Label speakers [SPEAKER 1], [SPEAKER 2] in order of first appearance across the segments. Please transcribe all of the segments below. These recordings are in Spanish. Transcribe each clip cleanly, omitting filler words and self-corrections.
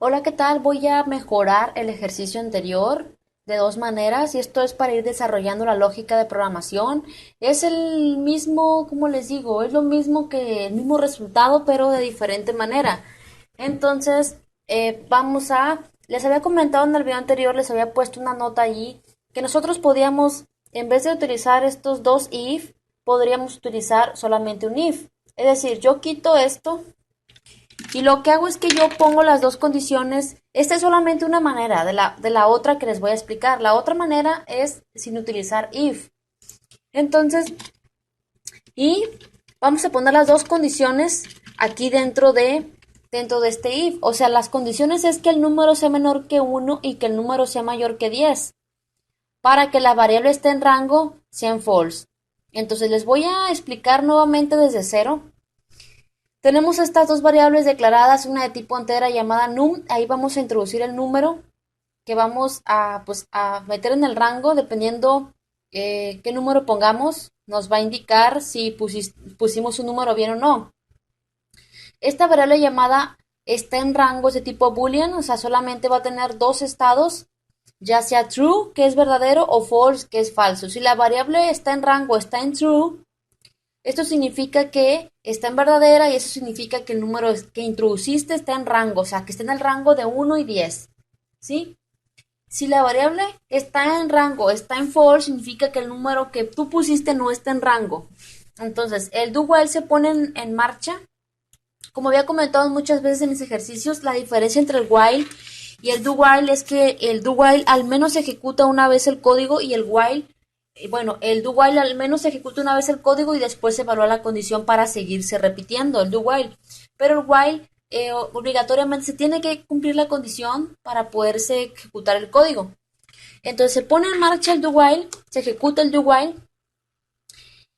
[SPEAKER 1] Hola, ¿qué tal? Voy a mejorar el ejercicio anterior de dos maneras y esto es para ir desarrollando la lógica de programación. Es el mismo, como les digo, es lo mismo que el mismo resultado pero de diferente manera. Entonces, les había comentado en el video anterior, les había puesto una nota allí que nosotros podíamos, en vez de utilizar estos dos if, podríamos utilizar solamente un if. Es decir, yo quito esto y lo que hago es que yo pongo las dos condiciones. Esta es solamente una manera de la otra que les voy a explicar. La otra manera es sin utilizar if. Entonces, y vamos a poner las dos condiciones aquí dentro de este if. O sea, las condiciones es que el número sea menor que 1 y que el número sea mayor que 10. Para que la variable esté en rango, sea en false. Entonces les voy a explicar nuevamente desde cero. Tenemos estas dos variables declaradas, una de tipo entera llamada num, ahí vamos a introducir el número que vamos a meter en el rango, dependiendo qué número pongamos, nos va a indicar si pusimos un número bien o no. Esta variable llamada está en rangos de tipo boolean, o sea, solamente va a tener dos estados, ya sea true, que es verdadero, o false, que es falso. Si la variable está en rango, está en true, esto significa que está en verdadera y eso significa que el número que introduciste está en rango, o sea, que está en el rango de 1 y 10, ¿sí? Si la variable está en rango, está en false, significa que el número que tú pusiste no está en rango. Entonces, el do while se pone en marcha. Como había comentado muchas veces en mis ejercicios, la diferencia entre el while y el do while es que el do while al menos ejecuta una vez el código y el while, el do while al menos ejecuta una vez el código y después se evalúa la condición para seguirse repitiendo el do while. Pero el while obligatoriamente se tiene que cumplir la condición para poderse ejecutar el código. Entonces se pone en marcha el do while, se ejecuta el do while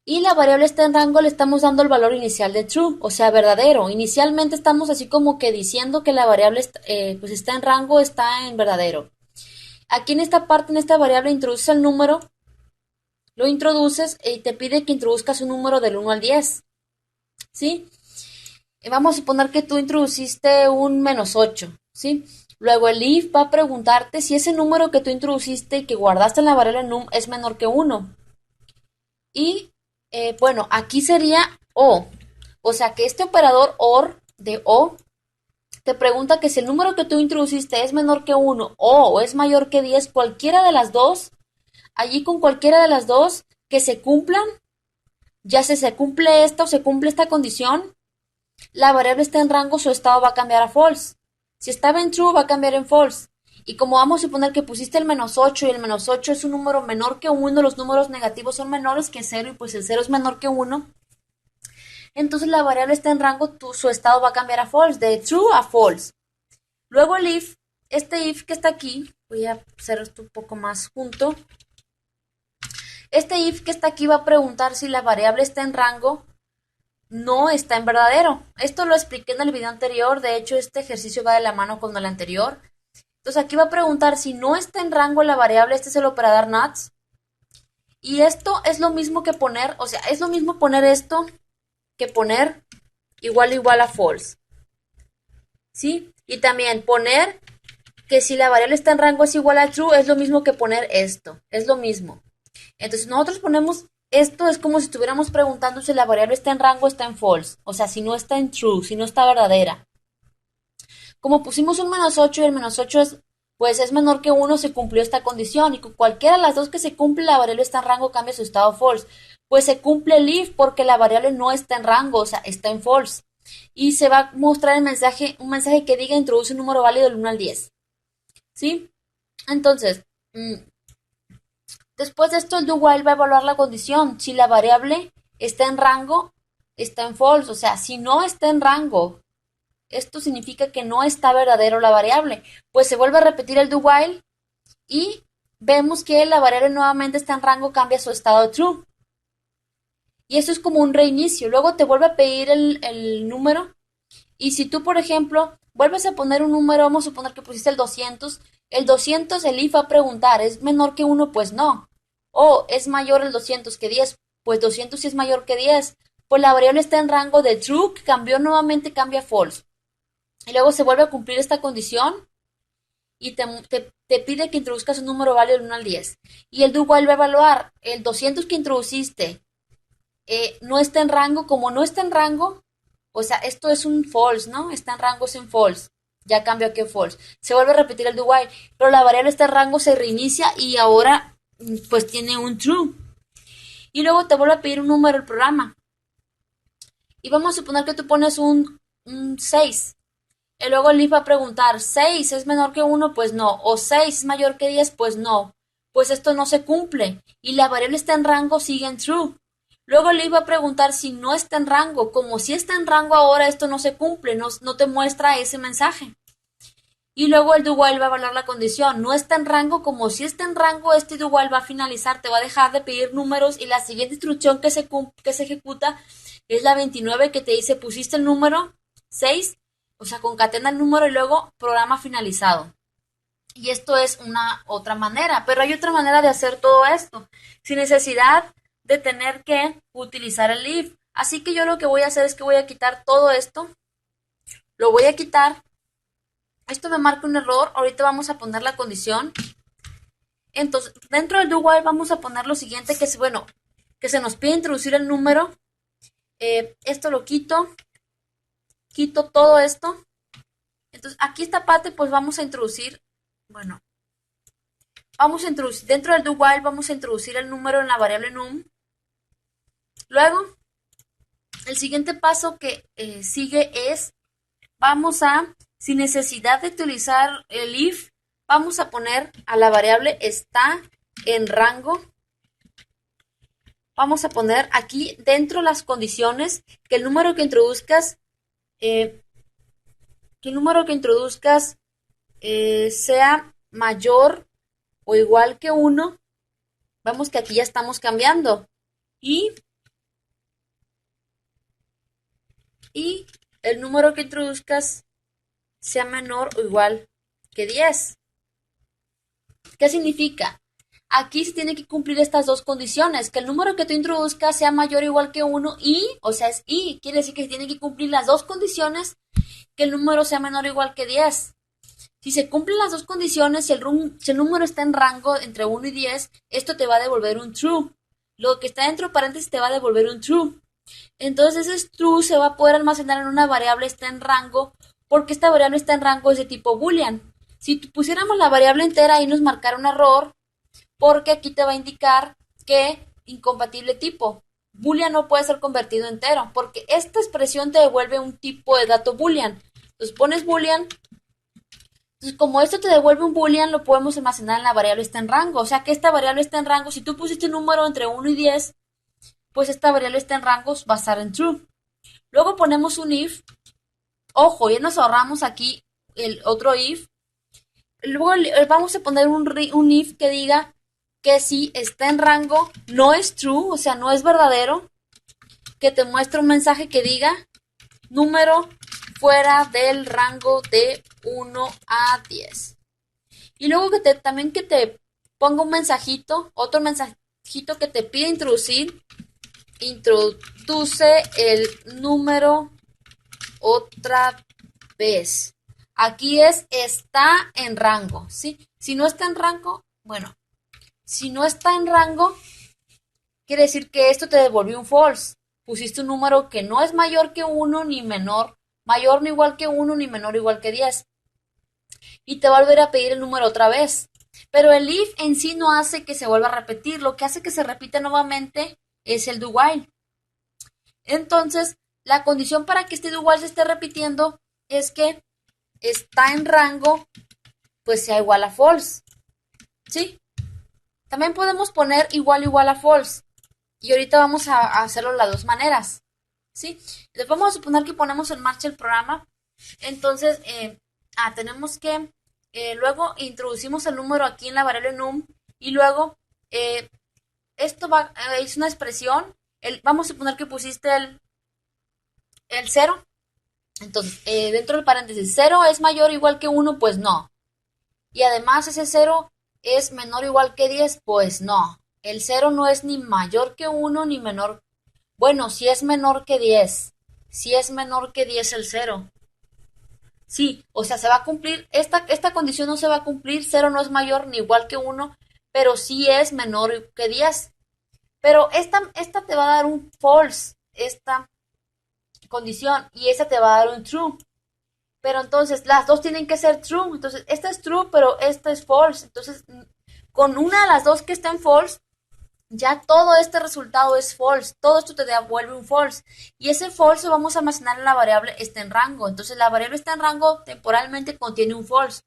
[SPEAKER 1] y la variable está en rango, le estamos dando el valor inicial de true, o sea, verdadero. Inicialmente estamos así como que diciendo que la variable pues está en rango, está en verdadero. Aquí en esta parte, en esta variable, introduces el número, lo introduces y te pide que introduzcas un número del 1 al 10, ¿sí? Vamos a suponer que tú introduciste un -8, ¿sí? Luego el if va a preguntarte si ese número que tú introduciste y que guardaste en la variable num es menor que 1. Y aquí sería o. O sea que este operador OR de O te pregunta que si el número que tú introduciste es menor que 1 o es mayor que 10, cualquiera de las dos, allí con cualquiera de las dos que se cumplan, ya se cumple esta o se cumple esta condición, la variable está en rango, su estado va a cambiar a false. Si estaba en true, va a cambiar en false. Y como vamos a suponer que pusiste el -8 y el -8 es un número menor que 1, los números negativos son menores que 0 y pues el 0 es menor que 1, entonces la variable está en rango, su estado va a cambiar a false, de true a false. Luego el if, este if que está aquí, voy a hacer esto un poco más junto. Este if que está aquí va a preguntar si la variable está en rango, no está en verdadero. Esto lo expliqué en el video anterior, de hecho este ejercicio va de la mano con el anterior. Entonces aquí va a preguntar si no está en rango la variable, este es el operador not. Y esto es lo mismo que poner, o sea, es lo mismo poner esto que poner igual a false, ¿sí? Y también poner que si la variable está en rango es igual a true, es lo mismo que poner esto, es lo mismo. Entonces nosotros ponemos esto, es como si estuviéramos preguntando si la variable está en rango o está en false, o sea, si no está en true, si no está verdadera. Como pusimos un -8 y el -8 es menor que 1, se cumplió esta condición, y con cualquiera de las dos que se cumple, la variable está en rango, cambia su estado false. Pues se cumple el if porque la variable no está en rango, o sea, está en false. Y se va a mostrar un mensaje que diga introduce un número válido del 1 al 10. ¿Sí? Entonces, después de esto, el do while va a evaluar la condición. Si la variable está en rango, está en false. O sea, si no está en rango, esto significa que no está verdadero la variable. Pues se vuelve a repetir el do while y vemos que la variable nuevamente está en rango, cambia su estado de true. Y eso es como un reinicio. Luego te vuelve a pedir el número. Y si tú, por ejemplo, vuelves a poner un número, vamos a suponer que pusiste el 200 el if va a preguntar, ¿es menor que 1? Pues no. O es mayor el 200 que 10, pues 200 sí es mayor que 10. Pues la variable está en rango de true, que cambió nuevamente, cambia false. y luego se vuelve a cumplir esta condición y te pide que introduzcas un número válido del 1 al 10. Y el do while va a evaluar el 200 que introduciste, no está en rango, como no está en rango, o sea, esto es un false, ¿no? Está en rango, es un false. Ya cambio aquí a false. Se vuelve a repetir el do while, pero la variable está en rango, se reinicia y ahora pues tiene un true. Y luego te vuelve a pedir un número el programa. Y vamos a suponer que tú pones un 6. Y luego el if va a preguntar, ¿6 es menor que 1? Pues no. ¿O 6 es mayor que 10? Pues no. Pues esto no se cumple. Y la variable está en rango, sigue en true. Luego le iba a preguntar si no está en rango. Como si está en rango ahora, esto no se cumple, no te muestra ese mensaje. Y luego el do while va a evaluar la condición. No está en rango, como si está en rango, este do while va a finalizar, te va a dejar de pedir números y la siguiente instrucción que se ejecuta es la 29 que te dice pusiste el número 6, o sea, concatena el número y luego programa finalizado. Y esto es una otra manera, pero hay otra manera de hacer todo esto, sin necesidad de tener que utilizar el if. Así que yo lo que voy a hacer es que voy a quitar todo esto, lo voy a quitar. Esto me marca un error, ahorita vamos a poner la condición. Entonces, dentro del do while vamos a poner lo siguiente, que es, bueno, que se nos pide introducir el número. Esto lo quito todo esto. Entonces, aquí esta parte, pues vamos a introducir, bueno, vamos a introducir, dentro del do while vamos a introducir el número en la variable num. Luego, el siguiente paso que sigue es, vamos a, sin necesidad de utilizar el if, vamos a poner a la variable está en rango. Vamos a poner aquí dentro las condiciones que el número que introduzcas, sea mayor o igual que 1. Vemos que aquí ya estamos cambiando. Y el número que introduzcas sea menor o igual que 10. ¿Qué significa? Aquí se tiene que cumplir estas dos condiciones, que el número que tú introduzcas sea mayor o igual que 1 y, o sea, es y, quiere decir que se tiene que cumplir las dos condiciones, que el número sea menor o igual que 10. Si se cumplen las dos condiciones, si el número está en rango entre 1 y 10, esto te va a devolver un true. Lo que está dentro de paréntesis te va a devolver un true. Entonces ese true se va a poder almacenar en una variable está en rango, porque esta variable está en rango es de tipo boolean. Si pusiéramos la variable entera ahí nos marcara un error, porque aquí te va a indicar que incompatible tipo. Boolean no puede ser convertido entero, porque esta expresión te devuelve un tipo de dato boolean. Entonces pones boolean. Entonces, como esto te devuelve un boolean, lo podemos almacenar en la variable está en rango. O sea que esta variable está en rango. Si tú pusiste un número entre 1 y 10, pues esta variable está en rangos, va a estar en true. Luego ponemos un if. Ojo, ya nos ahorramos aquí el otro if. Luego vamos a poner un if que diga que si está en rango, no es true, o sea, no es verdadero, que te muestre un mensaje que diga número fuera del rango de 1 a 10. Y luego también que te ponga un mensajito, otro mensajito que te pide introduce el número otra vez. Aquí está en rango, ¿sí? Si no está en rango, bueno, si no está en rango, quiere decir que esto te devolvió un false. Pusiste un número que no es mayor que 1 ni menor, mayor ni igual que 1 ni menor igual que 10. Y te va a volver a pedir el número otra vez. Pero el if en sí no hace que se vuelva a repetir. Lo que hace que se repita nuevamente es el do while. Entonces, la condición para que este do while se esté repitiendo es que está en rango, pues sea igual a false. ¿Sí? También podemos poner igual a false. Y ahorita vamos a hacerlo de las dos maneras. ¿Sí? Entonces vamos a suponer que ponemos en marcha el programa. Entonces, tenemos que, luego introducimos el número aquí en la variable num. Y luego, esto es una expresión. Vamos a suponer que pusiste el 0. Entonces, dentro del paréntesis, 0 es mayor o igual que 1, pues no. Y además ese 0 es menor o igual que 10, pues no. El 0 no es ni mayor que 1 ni menor. Bueno, si es menor que 10. Si es menor que 10 el 0. Sí, o sea, se va a cumplir, esta condición no se va a cumplir, cero no es mayor ni igual que uno, pero sí es menor que 10. Pero esta te va a dar un false, esta condición, y esta te va a dar un true. Pero entonces las dos tienen que ser true. Entonces, esta es true, pero esta es false. Entonces, con una de las dos que está en false, ya todo este resultado es false. Todo esto te devuelve un false. Y ese false lo vamos a almacenar en la variable está en rango. Entonces, la variable está en rango temporalmente contiene un false.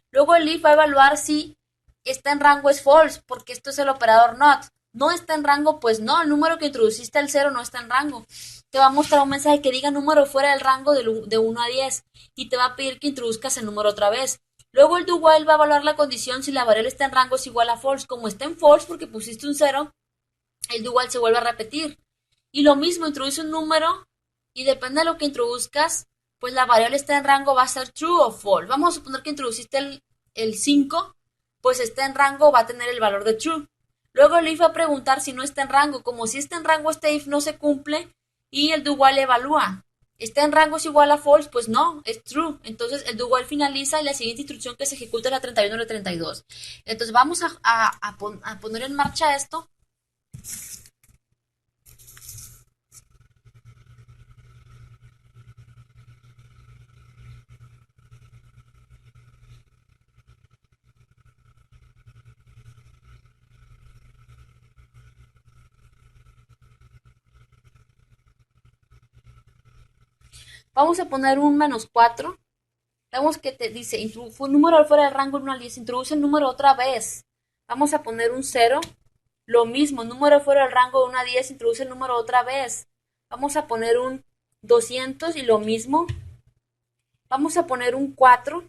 [SPEAKER 1] Luego el if va a evaluar si está en rango es false, porque esto es el operador not. No está en rango, pues no, el número que introduciste al cero no está en rango. Te va a mostrar un mensaje que diga número fuera del rango de 1 a 10 y te va a pedir que introduzcas el número otra vez. Luego el do while va a evaluar la condición si la variable está en rango es igual a false. Como está en false porque pusiste un cero, el do while se vuelve a repetir. Y lo mismo, introduce un número y depende de lo que introduzcas, pues la variable está en rango va a ser true o false. Vamos a suponer que introduciste el 5, pues está en rango, va a tener el valor de true. Luego el if va a preguntar si no está en rango. Como si está en rango, este if no se cumple y el do while evalúa. ¿Está en rango es igual a false? Pues no, es true. Entonces el do while finaliza y la siguiente instrucción que se ejecuta es la 31 o la 32. Entonces vamos a poner en marcha esto. Vamos a poner un -4. Vemos que te dice, fue un número fuera del rango 1 al 10, introduce el número otra vez. Vamos a poner un 0. Lo mismo, número fuera del rango de 1 a 10, introduce el número otra vez. Vamos a poner un 200 y lo mismo. Vamos a poner un 4.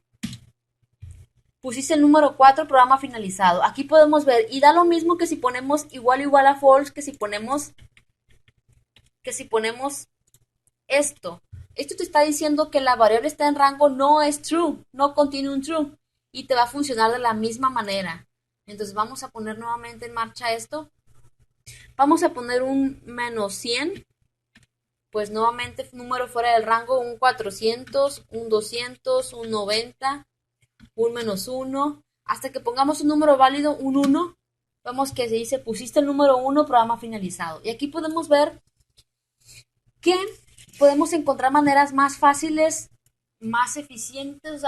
[SPEAKER 1] Pusiste el número 4, programa finalizado. Aquí podemos ver, y da lo mismo que si ponemos igual a false, que si ponemos esto. Esto te está diciendo que la variable está en rango no es true, no contiene un true y te va a funcionar de la misma manera. Entonces vamos a poner nuevamente en marcha esto. Vamos a poner un -100, pues nuevamente número fuera del rango, un 400, un 200, un 90, un -1, hasta que pongamos un número válido, un 1. Vemos que se dice pusiste el número 1, programa finalizado. Y aquí podemos ver que podemos encontrar maneras más fáciles, más eficientes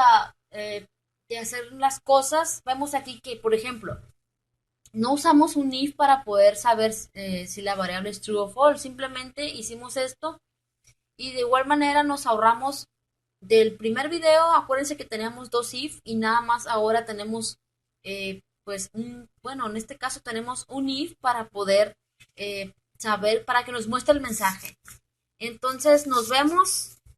[SPEAKER 1] de hacer las cosas. Vemos aquí que, por ejemplo, no usamos un if para poder saber si la variable es true o false. Simplemente hicimos esto y de igual manera nos ahorramos del primer video. Acuérdense que teníamos dos if y nada más ahora tenemos pues bueno, en este caso tenemos un if para poder saber, para que nos muestre el mensaje. Entonces nos vemos